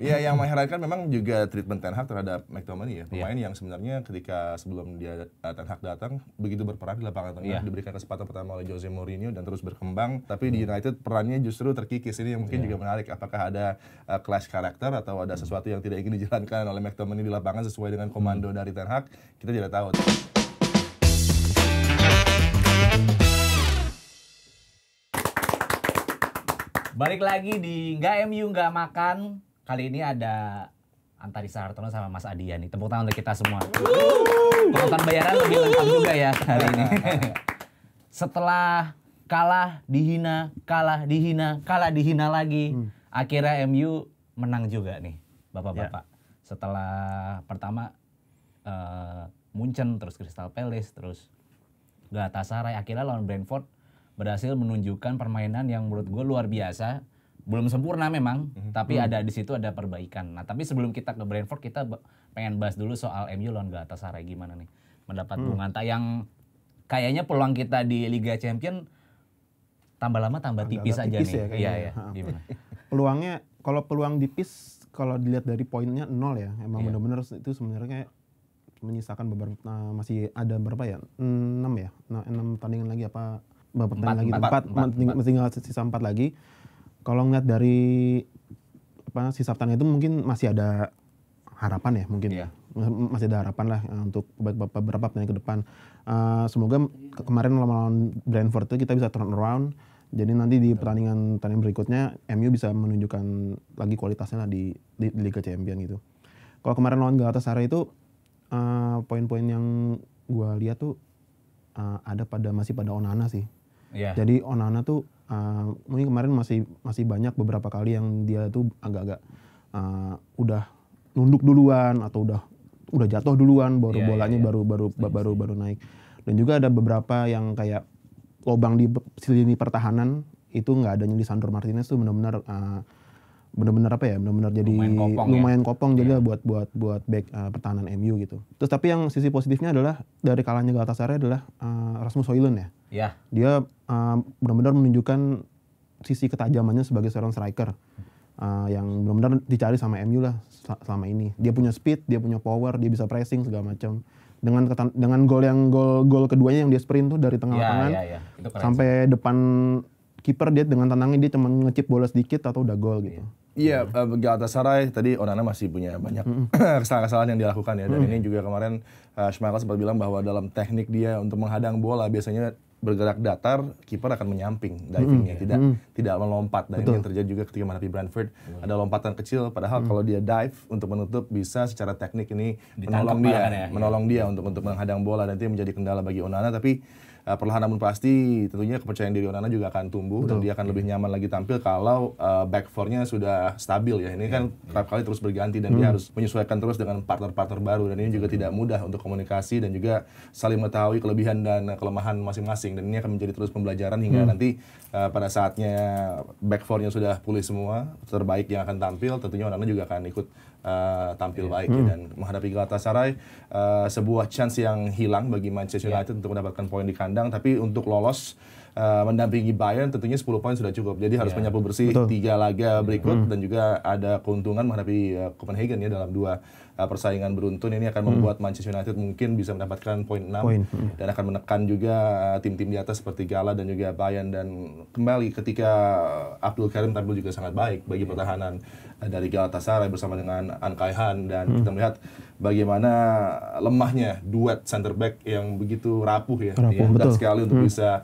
Iya, yang mengherankan memang juga treatment Ten Hag terhadap McTominay ya. Pemain yang sebenarnya ketika sebelum dia Ten Hag datang begitu berperan di lapangan tengah, diberikan kesempatan pertama oleh Jose Mourinho dan terus berkembang. Tapi di United perannya justru terkikis. Ini yang mungkin juga menarik. Apakah ada clash karakter atau ada sesuatu yang tidak ingin dijalankan oleh McTominay di lapangan sesuai dengan komando dari Ten Hag? Kita tidak tahu. Balik lagi di Nggak MU Nggak Makan. Kali ini ada Antarisa Hartono sama Mas Adian nih. Tepuk tangan untuk kita semua. Penonton bayaran lebih lengkap juga ya hari ini. Setelah kalah, dihina lagi. Akhirnya MU menang juga nih, Bapak-bapak. Setelah pertama Munchen, terus Crystal Palace, terus Galatasaray, akhirnya lawan Brentford berhasil menunjukkan permainan yang menurut gue luar biasa. Belum sempurna memang, tapi ada di situ ada perbaikan. Nah, tapi sebelum kita ke Brentford, kita pengen bahas dulu soal MU lawan Galatasaray. Gimana nih mendapat Bung Anta yang kayaknya peluang kita di Liga Champion tambah lama tambah tipis aja nih. Ya, iya. Gimana? Peluangnya, kalau peluang tipis, kalau dilihat dari poinnya 0 ya. Emang benar-benar itu sebenarnya menyisakan beberapa, masih ada berapa ya? 6 ya? 6 pertandingan lagi apa? Tinggal sisa 4 lagi. Kalau ngeliat dari sisa pertandingan itu mungkin masih ada harapan ya mungkin. Masih ada harapan lah untuk beberapa pertandingan ke depan. Semoga kemarin lawan Brentford itu kita bisa turn around. Jadi nanti di pertandingan berikutnya MU bisa menunjukkan lagi kualitasnya lah di Liga Champion gitu. Kalau kemarin lawan Galatasaray itu poin-poin yang gua lihat tuh masih pada Onana sih. Jadi Onana tuh mungkin kemarin masih banyak beberapa kali yang dia tuh agak-agak udah nunduk duluan atau udah jatuh duluan bolanya baru naik. Dan juga ada beberapa yang kayak lobang di lini pertahanan itu nggak adanya Lisandro Martinez tuh benar-benar jadi lumayan kopong jadi buat back pertahanan MU gitu. Terus tapi yang sisi positifnya adalah dari kalahnya Galatasaray adalah Rasmus Højlund ya. Dia benar-benar menunjukkan sisi ketajamannya sebagai seorang striker yang benar-benar dicari sama MU lah selama ini. Dia punya speed, dia punya power, dia bisa pressing segala macam. Dengan gol keduanya yang dia sprint tuh dari tengah lapangan sampai depan kiper, dia dengan tenangnya dia cuma ngecip bola sedikit atau udah gol gitu. Iya, Galatasaray tadi Onana masih punya banyak kesalahan-kesalahan yang dia lakukan ya. Dan ini juga kemarin Schmeichel sempat bilang bahwa dalam teknik dia untuk menghadang bola biasanya bergerak datar, kiper akan menyamping divingnya, tidak melompat. Dan ini yang terjadi juga ketika menghadapi Brentford. Ada lompatan kecil, padahal kalau dia dive untuk menutup bisa secara teknik ini menolong dia untuk menghadang bola, dan itu menjadi kendala bagi Onana. Tapi perlahan namun pasti tentunya kepercayaan diri Onana juga akan tumbuh. Dan dia akan lebih nyaman lagi tampil kalau back four-nya sudah stabil ya. Ini kan kerap kali terus berganti dan dia harus menyesuaikan terus dengan partner-partner baru, dan ini juga tidak mudah untuk komunikasi dan juga saling mengetahui kelebihan dan kelemahan masing-masing. Dan ini akan menjadi terus pembelajaran hingga nanti pada saatnya back four-nya sudah pulih semua, terbaik yang akan tampil, tentunya Onana juga akan ikut tampil baik ya. Dan menghadapi Galatasaray sebuah chance yang hilang bagi Manchester United untuk mendapatkan poin di kandang, tapi untuk lolos mendampingi Bayern tentunya 10 poin sudah cukup. Jadi harus menyapu bersih 3 laga berikut dan juga ada keuntungan menghadapi Copenhagen ya dalam 2 persaingan beruntun. Ini akan membuat Manchester United mungkin bisa mendapatkan poin 6 dan akan menekan juga tim-tim di atas seperti Gala dan juga Bayern. Dan kembali ketika Abdul Karim tampil juga sangat baik bagi pertahanan dari Galatasaray bersama dengan An Kai-han, dan kita melihat bagaimana lemahnya duet center back yang begitu rapuh ya. Mudah sekali untuk bisa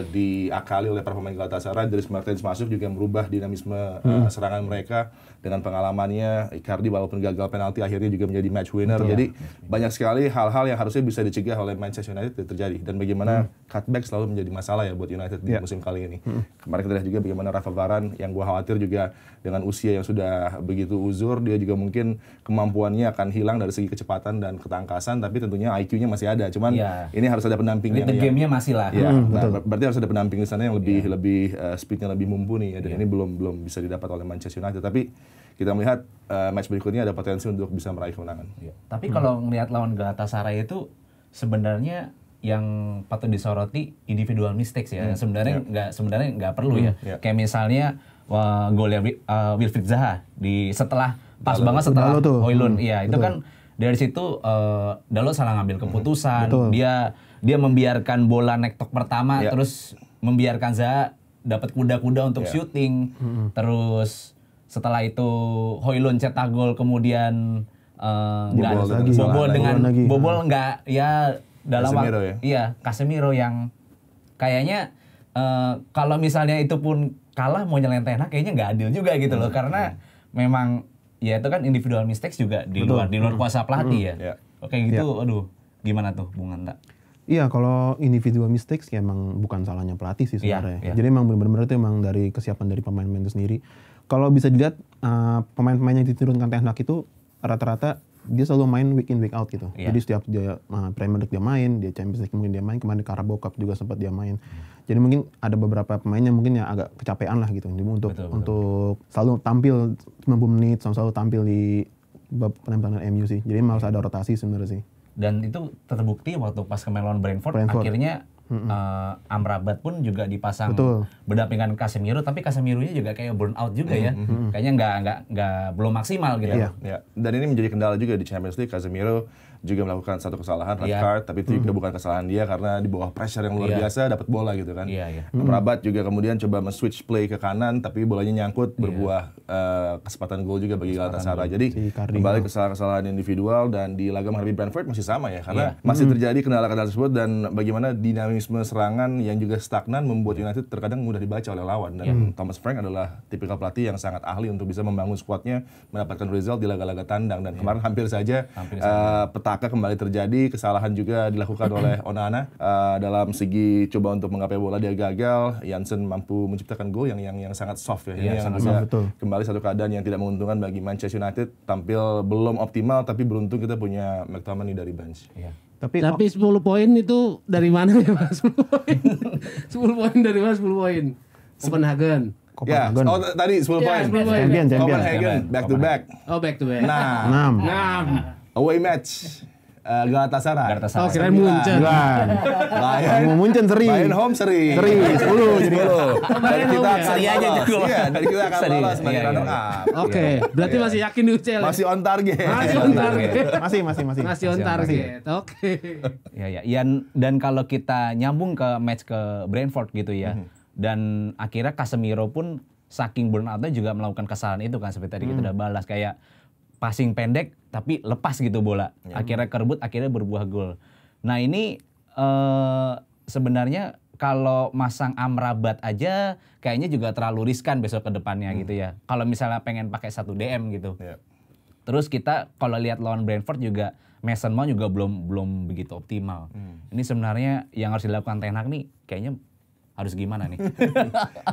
diakali oleh para pemain Galatasaray. Dries Mertens masuk juga merubah dinamisme serangan mereka dengan pengalamannya. Icardi walaupun gagal penalti akhirnya juga menjadi match winner. Jadi banyak sekali hal-hal yang harusnya bisa dicegah oleh Manchester United terjadi, dan bagaimana cutback selalu menjadi masalah ya buat United di musim kali ini. Kemarin kita lihat juga bagaimana Rafa Varane yang gua khawatir juga dengan usia yang sudah begitu uzur, dia juga mungkin kemampuannya akan hilang dari segi kecepatan dan ketangkasan, tapi tentunya IQ-nya masih ada. Cuman ini harus ada pendamping yang game-nya masih lah. Berarti harus ada pendamping di sana yang lebih speednya lebih mumpuni ya, dan ini belum bisa didapat oleh Manchester United. Tapi kita melihat match berikutnya ada potensi untuk bisa meraih kemenangan. Tapi kalau melihat lawan Galatasaray itu sebenarnya yang patut disoroti individual mistakes ya. Sebenarnya nggak perlu ya. Kayak misalnya golnya Wilfried Zaha setelah pas banget setelah Højlund. Iya, itu kan dari situ Dalot salah ngambil keputusan. Dia membiarkan bola nektok pertama, terus membiarkan Zaha dapat kuda-kuda untuk syuting. Terus setelah itu Højlund cetak gol, kemudian bobol nggak ya dalam Casemiro yang kayaknya kalau misalnya itu pun kalah mau nyalain Ten Hag kayaknya nggak adil juga gitu loh, karena memang ya itu kan individual mistakes juga di luar kuasa pelatih ya. Oke gitu, aduh gimana tuh Bung Anta? Iya, kalau individual mistakes ya emang bukan salahnya pelatih sih sebenarnya. Jadi emang benar-benar itu emang dari kesiapan dari pemain-pemain itu sendiri. Kalau bisa dilihat pemain-pemain yang diturunkan Ten Hag itu rata-rata dia selalu main week in week out gitu. Jadi setiap dia Premier League dia main, dia Champions League mungkin dia main, kemarin di Carabao Cup juga sempat dia main. Jadi mungkin ada beberapa pemain yang mungkin ya agak kecapean lah gitu. Jadi untuk selalu tampil 90 menit, selalu tampil di penampilan MU sih. Jadi harus ada rotasi sebenarnya sih. Dan itu terbukti waktu pas kemain lawan Brentford. Akhirnya Amrabat pun juga dipasang berdampingan Casemiro, tapi Casemiro-nya juga kayak burn out juga ya. Kayaknya nggak belum maksimal gitu. Dan ini menjadi kendala juga di Champions League. Casemiro juga melakukan satu kesalahan red card, tapi itu juga bukan kesalahan dia karena di bawah pressure yang luar biasa dapat bola gitu kan. Amrabat juga kemudian coba men-switch play ke kanan, tapi bolanya nyangkut, berbuah kesempatan gol juga bagi Galatasaray. Jadi kembali kesalahan-kesalahan individual, dan di laga menghadapi Brentford masih sama ya, karena masih terjadi kendala-kendala tersebut, dan bagaimana dinamisme serangan yang juga stagnan membuat United terkadang mudah dibaca oleh lawan. Dan Thomas Frank adalah tipikal pelatih yang sangat ahli untuk bisa membangun skuadnya mendapatkan result di laga-laga tandang, dan kemarin hampir saja petaka kembali terjadi, kesalahan juga dilakukan oleh Onana dalam segi coba untuk menggapai bola, dia gagal. Jansen mampu menciptakan gol yang sangat soft ya. Ini yang juga kembali satu keadaan yang tidak menguntungkan bagi Manchester United, tampil belum optimal, tapi beruntung kita punya McTominay dari bench. Tapi 10 poin itu dari mana ya Mas? 10 poin. 10 poin dari mana 10 poin? Copenhagen. Tadi 10 poin. Copenhagen back to back. Oh, back to back. 6. Away match. Galatasaray. Oh, kirain Munchen. Mau Munchen seri. Bayern home seri. 10 jadi 10. Dari kita seri aja gitu. Iya, dari kita akan lolos sebagai runner up. Oke, berarti masih yakin di UCL. Masih on target. Masih on target. Masih on target. Oke. Ya, dan kalau kita nyambung ke match ke Brentford gitu ya. Dan akhirnya Casemiro pun saking burnout-nya juga melakukan kesalahan itu kan, seperti tadi kita udah balas, kayak passing pendek tapi lepas gitu bola. Akhirnya kerebut, akhirnya berbuah gol. Nah, ini sebenarnya kalau masang Amrabat aja kayaknya juga terlalu riskan besok ke depannya gitu ya. Kalau misalnya pengen pakai 1 DM gitu. Terus kita kalau lihat lawan Brentford juga Mason Mount juga belum begitu optimal. Ini sebenarnya yang harus dilakukan Ten Hag nih kayaknya harus gimana nih?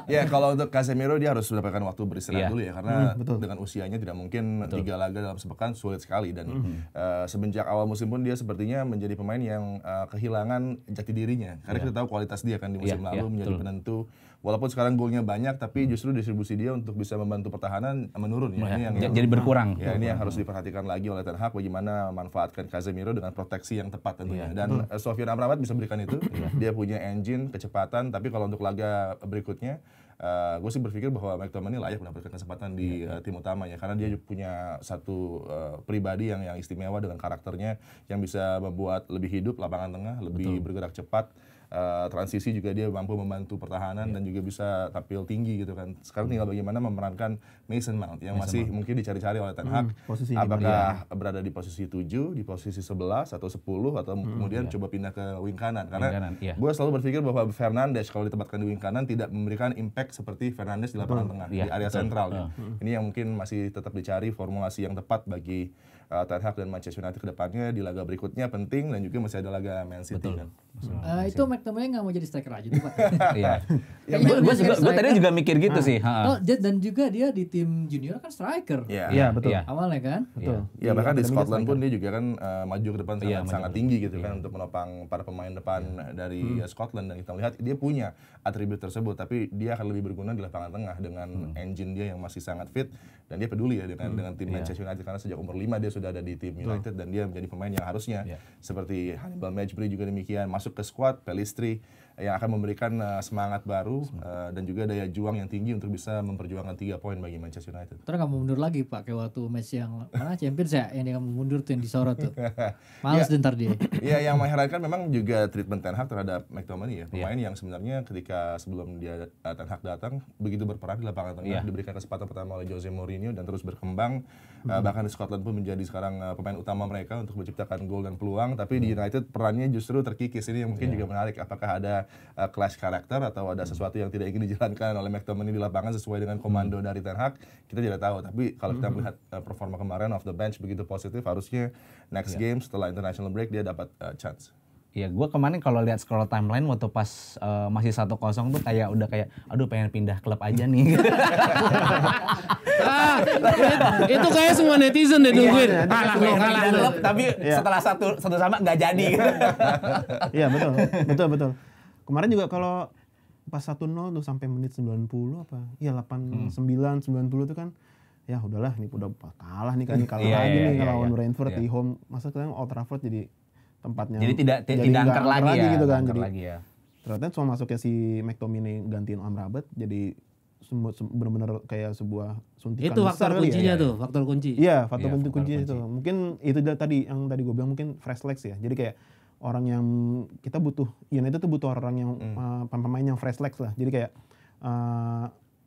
Ya, kalau untuk Casemiro dia harus mendapatkan waktu beristirahat dulu ya, karena dengan usianya tidak mungkin 3 laga dalam sepekan, sulit sekali. Dan semenjak awal musim pun dia sepertinya menjadi pemain yang kehilangan jati dirinya, karena kita tahu kualitas dia kan di musim lalu menjadi penentu. Walaupun sekarang golnya banyak, tapi justru distribusi dia untuk bisa membantu pertahanan menurun ya. Ini yang jadi berkurang. Ya, ini yang harus diperhatikan lagi oleh Ten Hag, bagaimana manfaatkan Casemiro dengan proteksi yang tepat tentunya. Dan Sofyan Amrabat bisa berikan itu. Dia punya engine, kecepatan, tapi kalau untuk laga berikutnya gue sih berpikir bahwa McTominay layak mendapatkan kesempatan di tim utama ya, karena dia punya satu pribadi yang istimewa dengan karakternya yang bisa membuat lebih hidup lapangan tengah, lebih bergerak cepat. Transisi juga dia mampu membantu pertahanan dan juga bisa tampil tinggi gitu kan. Sekarang tinggal bagaimana memerankan Mason Mount yang masih mungkin dicari-cari oleh Ten Hag. Apakah berada di posisi 7, di posisi 11 atau 10, atau kemudian coba pindah ke wing kanan. Karena gue selalu berpikir bahwa Fernandes kalau ditempatkan di wing kanan tidak memberikan impact seperti Fernandes di lapangan tengah, di area sentral. Ini yang mungkin masih tetap dicari formulasi yang tepat bagi Ten Hag dan Manchester United ke depannya di laga berikutnya penting, dan juga masih ada laga Man City kan. Itu McTominay nggak mau jadi striker aja tuh Pak. Iya. Gue tadi juga mikir gitu sih. Dan juga dia di tim junior kan striker. Iya, betul. Awalnya kan. Betul. Ya, bahkan di Scotland pun dia juga kan maju ke depan sangat tinggi gitu kan, untuk menopang para pemain depan dari Scotland, dan kita lihat dia punya atribut tersebut, tapi dia akan lebih berguna di lapangan tengah dengan engine dia yang masih sangat fit, dan dia peduli ya dengan tim Manchester United, karena sejak umur 5 dia sudah ada di tim United, dan dia menjadi pemain yang harusnya seperti Hannibal Mejbri juga demikian masuk ke squad, Pellistri yang akan memberikan semangat baru dan juga daya juang yang tinggi untuk bisa memperjuangkan 3 poin bagi Manchester United. Terus nggak mau mundur lagi Pak kayak waktu match yang mana Champions ya yang dia nggak mau mundur tuh yang disorot tuh. Males deh ntar dia. Iya, yang mengherankan memang juga treatment Ten Hag terhadap McTominay ya, pemain yang sebenarnya ketika sebelum dia Ten Hag datang begitu berperan di lapangan tengah, diberikan kesempatan pertama oleh Jose Mourinho dan terus berkembang, bahkan di Scotland pun menjadi sekarang pemain utama mereka untuk menciptakan gol dan peluang, tapi di United perannya justru terkikis. Ini yang mungkin juga menarik, apakah ada clash karakter atau ada sesuatu yang tidak ingin dijalankan oleh McTominay di lapangan sesuai dengan komando dari Ten Hag, kita tidak tahu. Tapi kalau kita melihat performa kemarin off the bench begitu positif, harusnya next game setelah international break dia dapat chance. Iya, gue kemarin kalau lihat scroll timeline waktu pas masih 1-0 tuh kayak udah kayak aduh pengen pindah klub aja nih. Itu kayak semua netizen deh nungguin. Kalah klub tapi setelah satu sama nggak jadi. Iya, betul. Kemarin juga kalau pas 1-0 tuh sampai menit 90 apa? Iya 89 90 tuh kan ya udahlah nih udah kalah nih kan lagi nih lawan Brentford di home. Masa kan Old Trafford jadi tempatnya. Jadi tidak angker lagi ya. Gitu kan. Jadi lagi ya. ternyata cuma masuknya si McTominay gantiin Amrabat jadi benar-benar kayak sebuah suntikan Itu faktor besar kuncinya ya. tuh, faktor kunci. Iya, faktor Iya, kunci faktor itu. kunci. Mungkin itu tadi yang tadi gue bilang mungkin fresh legs ya. Jadi kayak orang yang kita butuh United tuh butuh orang yang pemain yang fresh legs lah. Jadi kayak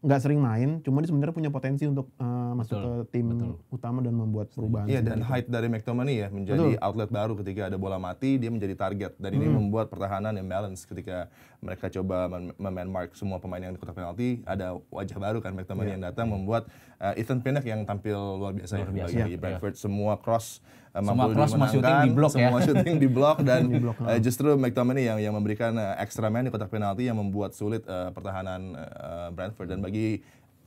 nggak sering main, cuma dia sebenarnya punya potensi untuk masuk ke tim utama dan membuat perubahan. Iya, dan height dari McTominay ya menjadi outlet baru ketika ada bola mati, dia menjadi target. Dan ini membuat pertahanan yang balance ketika mereka coba man mark semua pemain yang di kotak penalti, ada wajah baru kan McTominay yang datang membuat Ethan Pinnock yang tampil luar biasa, bagi Brentford. Semua cross mampu shooting di blok ya. semua shooting di blok dan justru McTominay yang memberikan extra man di kotak penalti yang membuat sulit pertahanan Brentford. Dan bagi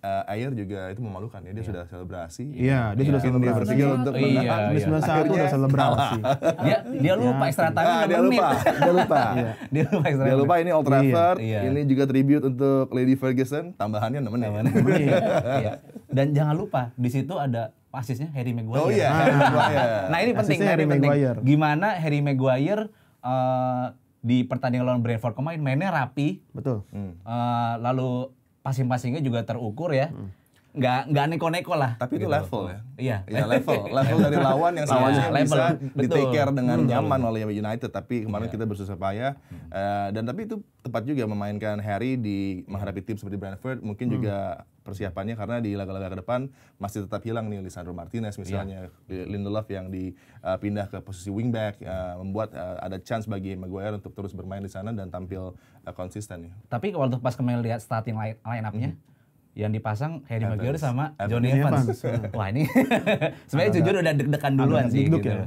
Ayer juga itu memalukan ya, dia sudah selebrasi. Iya, dia sudah Dia selebrasi. berpikir untuk menang. Di 91 udah selebrasi. Dia lupa extra time Dia lupa. Dia lupa ini Old Trafford. Ini juga tribute untuk Lady Ferguson. Tambahannya nemenin. Iya. Dan jangan lupa di situ ada asisnya Harry Maguire. Oh iya. Nah ini penting. Asisnya Harry Maguire. Gimana Harry Maguire di pertandingan lawan Brentford kemarin mainnya rapi. Betul. Lalu passing-passingnya juga terukur ya. Nggak neko-neko lah. Tapi itu level ya. Iya. Ya, level dari lawan yang seharusnya bisa di-take care dengan nyaman oleh United. Tapi kemarin kita bersusah payah. Dan tapi itu tepat juga memainkan Harry di menghadapi tim seperti Brentford. Mungkin juga persiapannya karena di laga-laga ke depan masih tetap hilang nih Lisandro Martinez misalnya. Lindelof yang dipindah ke posisi wingback. Membuat ada chance bagi Maguire untuk terus bermain di sana dan tampil konsisten ya. Tapi waktu pas kemarin lihat starting line up-nya, yang dipasang Harry Maguire sama Johnny Evans. Wah ini sebenarnya jujur udah deg-degan duluan sih. Duduk Gitu. ya.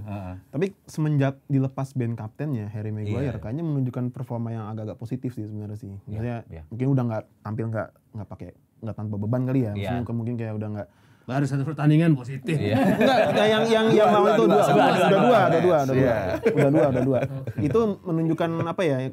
Tapi semenjak dilepas band kaptennya Harry Maguire, kayaknya menunjukkan performa yang agak-agak positif sih sebenarnya sih. Maksudnya mungkin udah nggak tampil nggak pakai nggak tanpa beban kali ya. Maksudnya mungkin kayak udah nggak. Baru satu pertandingan positif. Enggak, yang lawan itu udah dua. Itu menunjukkan apa ya?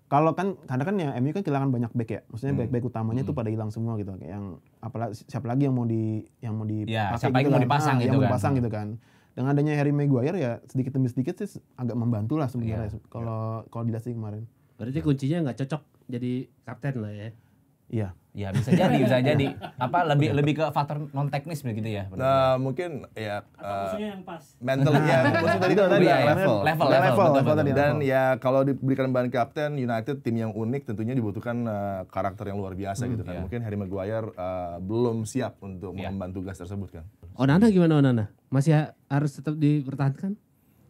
Kalau kan karena kan ya MU kan kehilangan banyak back ya. Maksudnya back utamanya tuh pada hilang semua gitu. Kayak yang apalagi siapa lagi yang mau dipakai siapa lagi mau dipasang gitu yang mau kan. dipasang gitu kan. Dengan adanya Harry Maguire ya sedikit demi sedikit sih agak membantu lah sebenarnya kalau dilihat sih kemarin. Berarti kuncinya nggak cocok jadi kapten lah ya. Iya. Ya bisa jadi. Apa lebih ke faktor non teknis begitu ya? Nah, mungkin ya musuhnya yang pas. mental ya, maksud tadi level. Dan ya kalau diberikan ban kapten United tim yang unik tentunya dibutuhkan karakter yang luar biasa gitu kan. Mungkin Harry Maguire belum siap untuk mengemban tugas tersebut kan. Onana gimana Onana? Masih harus tetap dipertahankan?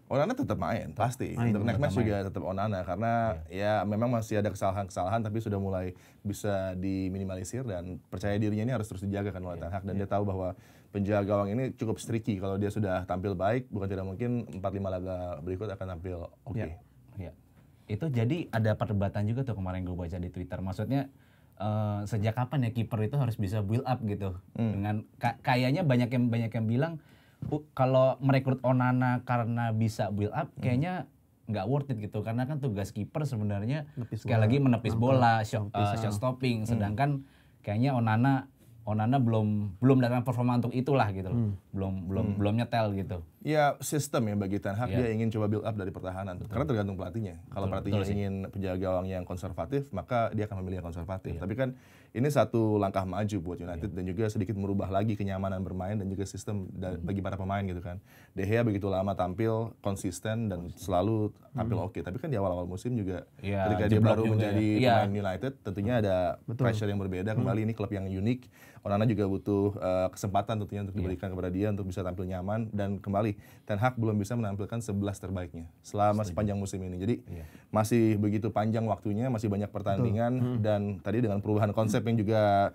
Onana tetap main, pasti. Untuk next match juga tetap Onana karena ya memang masih ada kesalahan-kesalahan tapi sudah mulai bisa diminimalisir dan percaya dirinya ini harus terus dijaga kan oleh Ten Hag dan dia tahu bahwa penjaga gawang ini cukup streaky. Kalau dia sudah tampil baik, bukan tidak mungkin 4-5 laga berikut akan tampil oke. Ya. Itu jadi ada perdebatan juga tuh kemarin gue baca di Twitter. Maksudnya sejak kapan ya kiper itu harus bisa build up gitu. Dengan kayaknya banyak yang bilang kalau merekrut Onana karena bisa build up kayaknya nggak worth it gitu karena kan tugas kiper sebenarnya sekali lagi menepis bola, shot stopping sedangkan kayaknya Onana belum dalam performa untuk itulah gitu loh. belum nyetel gitu. Ya sistem ya bagi Ten Hag, dia ingin coba build up dari pertahanan. Karena tergantung pelatihnya. Kalau pelatihnya ingin penjaga gawang yang konservatif, maka dia akan memilih yang konservatif. Tapi kan ini satu langkah maju buat United dan juga sedikit merubah lagi kenyamanan bermain dan juga sistem bagi para pemain gitu kan. De Gea begitu lama tampil konsisten dan selalu tampil oke. Tapi kan di awal-awal musim juga ketika dia baru menjadi pemain United, tentunya ada pressure yang berbeda. Kembali ini klub yang unik. Onana juga butuh kesempatan tentunya untuk diberikan kepada dia untuk bisa tampil nyaman, dan kembali Ten Hag belum bisa menampilkan 11 terbaiknya selama sepanjang musim ini. Jadi masih begitu panjang waktunya, masih banyak pertandingan dan tadi dengan perubahan konsep yang juga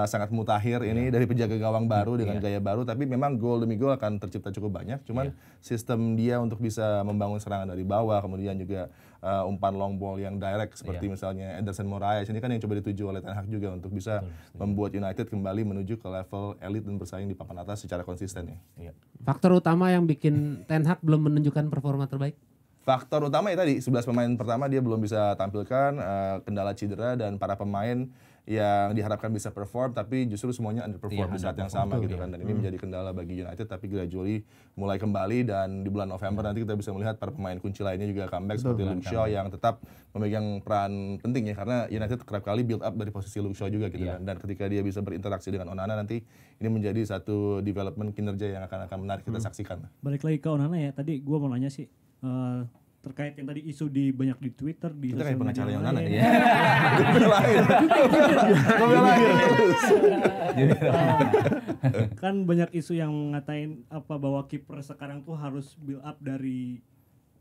sangat mutakhir ini dari penjaga gawang baru dengan gaya baru, tapi memang gol demi gol akan tercipta cukup banyak. Cuman sistem dia untuk bisa membangun serangan dari bawah, kemudian juga umpan long ball yang direct seperti misalnya Ederson Moraes ini kan yang coba dituju oleh Ten Hag juga untuk bisa membuat United kembali menuju ke level elit dan bersaing di papan atas secara konsisten ya. Faktor utama yang bikin Ten Hag belum menunjukkan performa terbaik? Faktor utama ya tadi 11 pemain pertama dia belum bisa tampilkan, kendala cedera dan para pemain yang diharapkan bisa perform tapi justru semuanya underperform di saat yang sama gitu kan, dan ini menjadi kendala bagi United. Tapi gradually mulai kembali dan di bulan November nanti kita bisa melihat para pemain kunci lainnya juga comeback seperti Luke Shaw yang tetap memegang peran penting ya, karena United kerap kali build up dari posisi Luke Shaw juga gitu kan, dan ketika dia bisa berinteraksi dengan Onana nanti ini menjadi satu development kinerja yang akan menarik kita saksikan. Balik lagi ke Onana ya, tadi gua mau nanya sih terkait yang tadi isu banyak di Twitter, di Kita kayak pengacara yang Onana ya. Kan banyak isu yang ngatain bahwa kiper sekarang tuh harus build up dari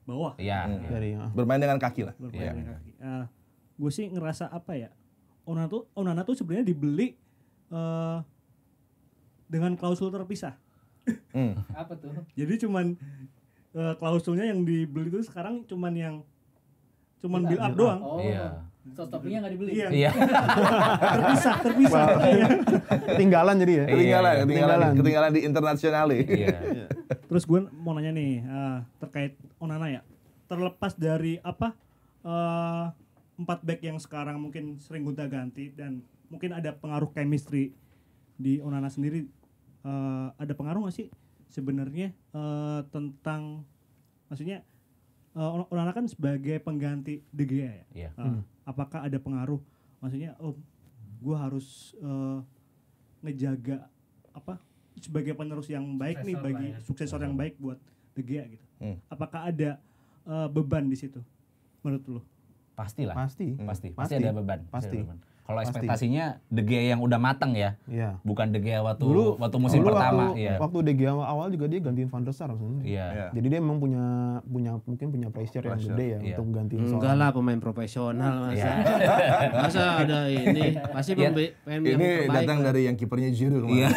bawah. Dari Bermain dengan kaki lah. Bermain dengan kaki. Gue sih ngerasa Onana tuh sebenarnya dibeli dengan klausul terpisah. Apa tuh? Jadi cuman klausulnya yang dibeli itu sekarang cuman build up doang. Oh. Showstoppingnya nggak dibeli. Iya. terpisah. ketinggalan jadi ya. Ketinggalan di internasional. Terus gue mau nanya nih terkait Onana ya. Terlepas dari 4 back yang sekarang mungkin sering gonta-ganti dan mungkin ada pengaruh chemistry di Onana sendiri, ada pengaruh nggak sih sebenarnya tentang, maksudnya Onana kan sebagai pengganti De Gea ya. Apakah ada pengaruh? Maksudnya gue harus ngejaga sebagai penerus yang baik nih bagi suksesor yang baik buat De Gea gitu. Apakah ada beban di situ menurut lo? Pastilah. Pasti ada beban. Pasti. Kalau ekspektasinya De Gea yang udah matang ya, bukan De Gea waktu musim dulu pertama. Waktu De Gea awal juga dia gantiin Van der Sar sebenarnya. Jadi dia memang mungkin punya pressure yang gede ya untuk gantiin seorang. Enggak lah, pemain profesional masa ada ini pasti pengen yang Ini terbaik datang lah. dari yang kipernya Giroud kemarin.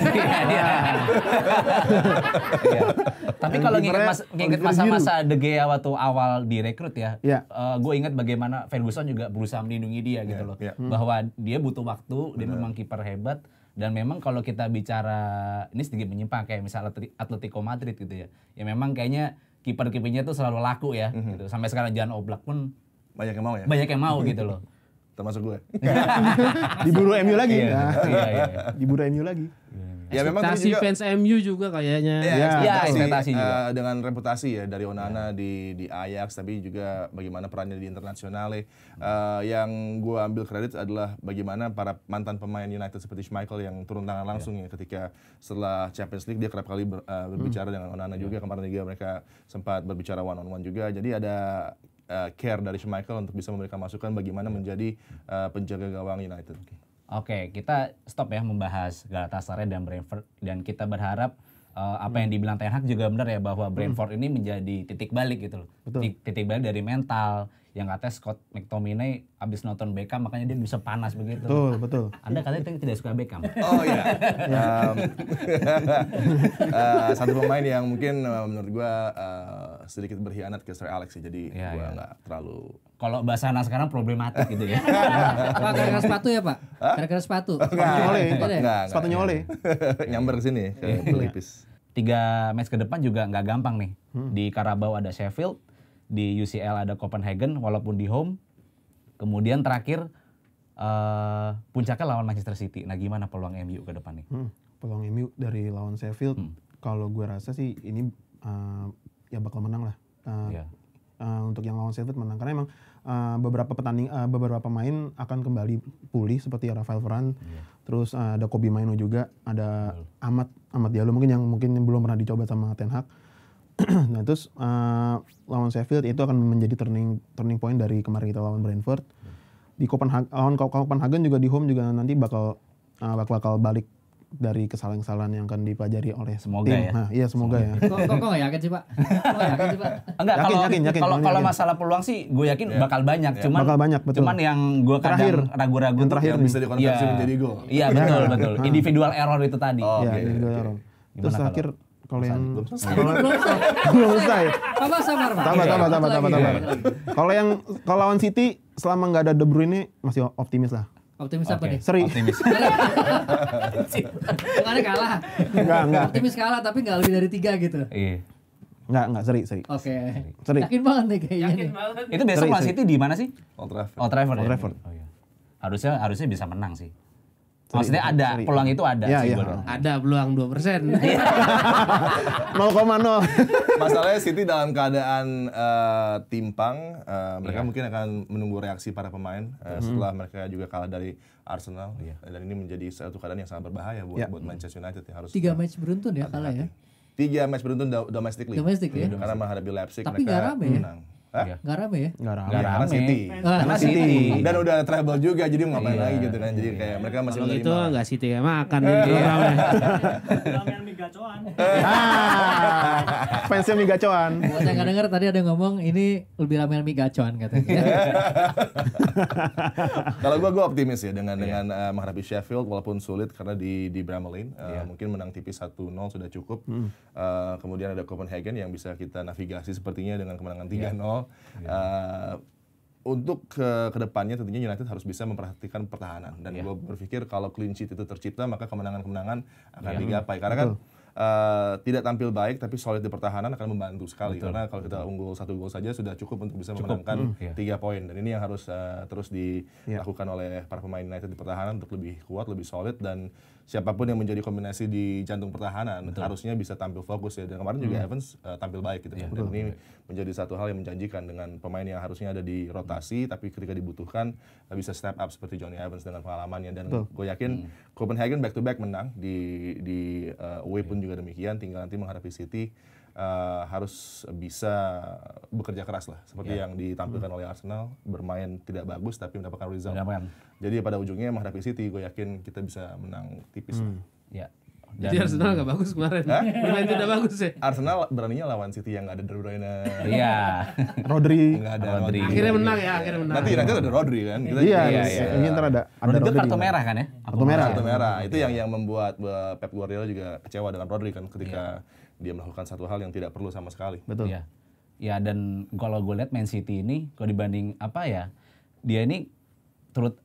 Tapi kalau nginget masa-masa De Gea waktu awal direkrut ya, gue ingat bagaimana Ferguson juga berusaha melindungi dia gitu loh, bahwa dia butuh waktu, dia memang kiper hebat, dan memang kalau kita bicara ini sedikit menyimpang kayak misal Atletico Madrid gitu ya, ya memang kayaknya kiper-kipernya tuh selalu laku ya, gitu. Sampai sekarang Jan Oblak pun Banyak yang mau ya? banyak yang mau gitu loh. Termasuk gue. Diburu MU lagi. Iya. Diburu MU lagi. Ya memang Ekspektasi juga, fans MU juga kayaknya. ekspektasi juga. Dengan reputasi ya dari Onana di Ajax, tapi juga bagaimana perannya di internasional. Yang gue ambil kredit adalah bagaimana para mantan pemain United seperti Schmeichel yang turun tangan langsung ya ketika setelah Champions League dia kerap kali berbicara dengan Onana juga. Kemarin juga mereka sempat berbicara one on one juga. Jadi ada care dari Schmeichel untuk bisa memberikan masukan bagaimana menjadi penjaga gawang United. Oke, kita stop ya membahas Galatasaray dan Brentford, dan kita berharap apa yang dibilang Ten Hag juga benar ya, bahwa Brentford ini menjadi titik balik gitu loh. Titik balik dari mental yang katanya Scott McTominay abis nonton Beckham makanya dia bisa panas begitu. Betul. Anda katanya tidak suka Beckham. Oh iya. Satu pemain yang mungkin menurut gue sedikit berkhianat ke Sir Alex ya, jadi gue nggak terlalu. Kalau bahasa anak sekarang problematik gitu ya. Pak, gara-gara sepatu ya Pak? Gara-gara sepatu? Enggak. Sepatunya oleh. Nyamber ke sini ke pelipis. 3 match ke depan juga nggak gampang nih. Di Carabao ada Sheffield, di UCL ada Copenhagen walaupun di home. Kemudian terakhir puncaknya lawan Manchester City. Nah, gimana peluang MU ke depan nih? Peluang MU dari lawan Sheffield. Kalau gue rasa sih ini ya bakal menang lah. Iya. Untuk yang lawan Sheffield menang karena emang beberapa pemain akan kembali pulih seperti Rafael Varane, terus ada Kobbie Mainoo juga, ada Amad Diallo mungkin belum pernah dicoba sama Ten Hag. Nah terus lawan Sheffield itu akan menjadi turning point dari kemarin kita lawan Brentford. Di Copenhagen juga di home juga nanti bakal balik dari kesalahan-kesalahan yang akan dipelajari oleh Semoga tim. ya. Nah, iya semoga ya. Kok nggak yakin sih Pak? Kok nggak yakin sih Pak? Enggak, Yakin. kalau masalah peluang sih gue yakin bakal banyak. Cuman Bakal banyak, betul. Cuman yang gue kadang ragu-ragu yang tuh terakhir Yang bisa dikonversi Iya. menjadi gol. Iya betul. Individual error itu tadi. Oh, Iya, oke, individual oke. error. Gimana Terus kalau- terakhir kalau yang Belum belum selesai. Apa sabar Pak? Sabar. Kalau lawan City selama nggak ada De Bruyne masih optimis lah. Optimis apa nih? Seri. Optimis. Bukannya kalah. Enggak. Optimis kalah tapi nggak lebih dari 3 gitu. Iya. Enggak seri. Oke. Seri. Yakin banget nih kayaknya nih. Itu besok Seri, Man City di mana sih? Old Trafford. Old Trafford. Old Trafford. Oh, iya. Harusnya bisa menang sih. Seri, Maksudnya ada seri. peluang itu ada Iya, sih iya. gua lihat. Ada peluang 2%. 0,0. Masalahnya City dalam keadaan timpang, mereka mungkin akan menunggu reaksi para pemain setelah mereka juga kalah dari Arsenal, dan ini menjadi satu keadaan yang sangat berbahaya buat Manchester United yang harus 3 match beruntun ya kalah ya. 3 match beruntun domestic league. Domestic ya? Karena menghadapi Leipzig Tapi mereka nggak rame ya? menang. Hah? Nggak rame ya? Enggak Nggak rame. Karena rame. City. Karena City. Dan udah treble juga, jadi mau ngapain lagi gitu kan. Jadi kayak mereka masih Kalau gitu menerima. nggak City kayak makan nih programnya. Ramen mie gacoan. Fansnya Mie Gacoan. Buat yang nggak denger tadi ada ngomong ini lebih rame mie gacoan katanya. Kalau gue optimis ya dengan menghadapi Sheffield walaupun sulit karena di Bramall Lane mungkin menang tipis 1-0 sudah cukup. Kemudian ada Copenhagen yang bisa kita navigasi sepertinya dengan kemenangan 3-0. Untuk kedepannya tentunya United harus bisa memperhatikan pertahanan dan gue berpikir kalau clean sheet itu tercipta maka kemenangan-kemenangan akan digapai karena kan tidak tampil baik tapi solid di pertahanan akan membantu sekali karena kalau kita unggul 1 gol saja sudah cukup untuk bisa memenangkan 3 poin dan ini yang harus terus dilakukan oleh para pemain United di pertahanan untuk lebih kuat, lebih solid dan siapapun yang menjadi kombinasi di jantung pertahanan harusnya bisa tampil fokus ya dan kemarin juga Evans tampil baik gitu dan ini menjadi satu hal yang menjanjikan dengan pemain yang harusnya ada di rotasi tapi ketika dibutuhkan bisa step up seperti Johnny Evans dengan pengalamannya dan gue yakin Copenhagen back to back menang di away pun juga demikian tinggal nanti menghadapi City harus bisa bekerja keras lah seperti yang ditampilkan oleh Arsenal bermain tidak bagus tapi mendapatkan result. Jadi pada ujungnya menghadapi City gue yakin kita bisa menang tipis. Ya. Jadi Arsenal nggak bagus kemarin. Bermain tidak bagus ya. Arsenal beraninya lawan City yang nggak ada De Bruyne. Iya. Rodri. Nggak ada Rodri. Akhirnya menang ya, akhirnya menang. Nanti ada Rodri kan. Kita Iya, iya. ini ntar ada Rodri itu Rodri kartu juga. merah kan ya? Kartu merah. Kartu merah. Itu yang membuat Pep Guardiola juga kecewa dengan Rodri kan ketika dia melakukan satu hal yang tidak perlu sama sekali. Betul. Iya. Ya dan kalau gue lihat Man City ini kalau dibanding dia ini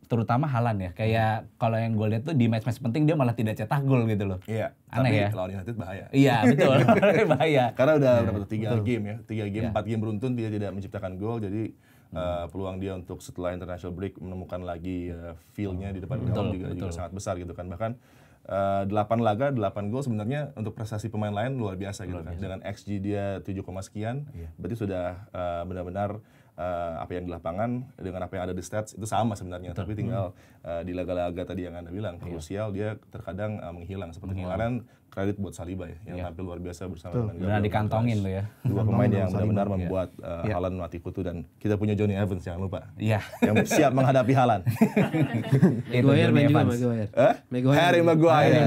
terutama Haaland ya. Kayak kalau yang gue lihat tuh di match-match penting dia malah tidak cetak gol gitu loh. Iya. Aneh tapi ya? lawan United bahaya. Iya betul. Bahaya. Karena udah berapa tuh 3 game ya, 3 game, 4 game beruntun dia tidak menciptakan gol, jadi peluang dia untuk setelah international break menemukan lagi feel-nya di depan gawang juga sangat besar gitu kan. Bahkan 8 laga, 8 gol sebenarnya untuk prestasi pemain lain luar biasa gitu kan. Dengan XG dia 7, sekian, berarti sudah benar-benar apa yang di lapangan dengan apa yang ada di stats itu sama sebenarnya, tapi tinggal di laga-laga tadi yang Anda bilang krusial dia terkadang menghilang seperti kemarin. Kredit buat Saliba ya yang tampil luar biasa bersama dengan Benar dikantongin lo ya. dua pemain yang benar-benar membuat Haaland mati kutu dan kita punya Johnny Evans jangan lupa Iya. yang siap menghadapi Haaland. Maguire main juga Evans. Maguire. Harry Maguire.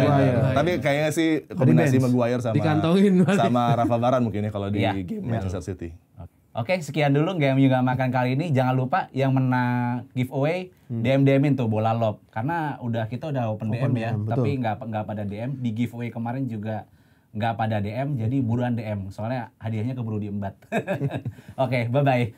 Tapi kayaknya sih kombinasi Maguire Dikantongin berarti. sama Rafa Varane mungkin ya kalau di Iya. game Manchester City. Oke, sekian dulu game juga makan kali ini. Jangan lupa yang menang giveaway DM-in tuh bola lob. Karena kita udah open DM ya, DM, tapi nggak pada DM. Di giveaway kemarin juga nggak pada DM, jadi buruan DM. Soalnya hadiahnya keburu diembat. Oke, bye-bye.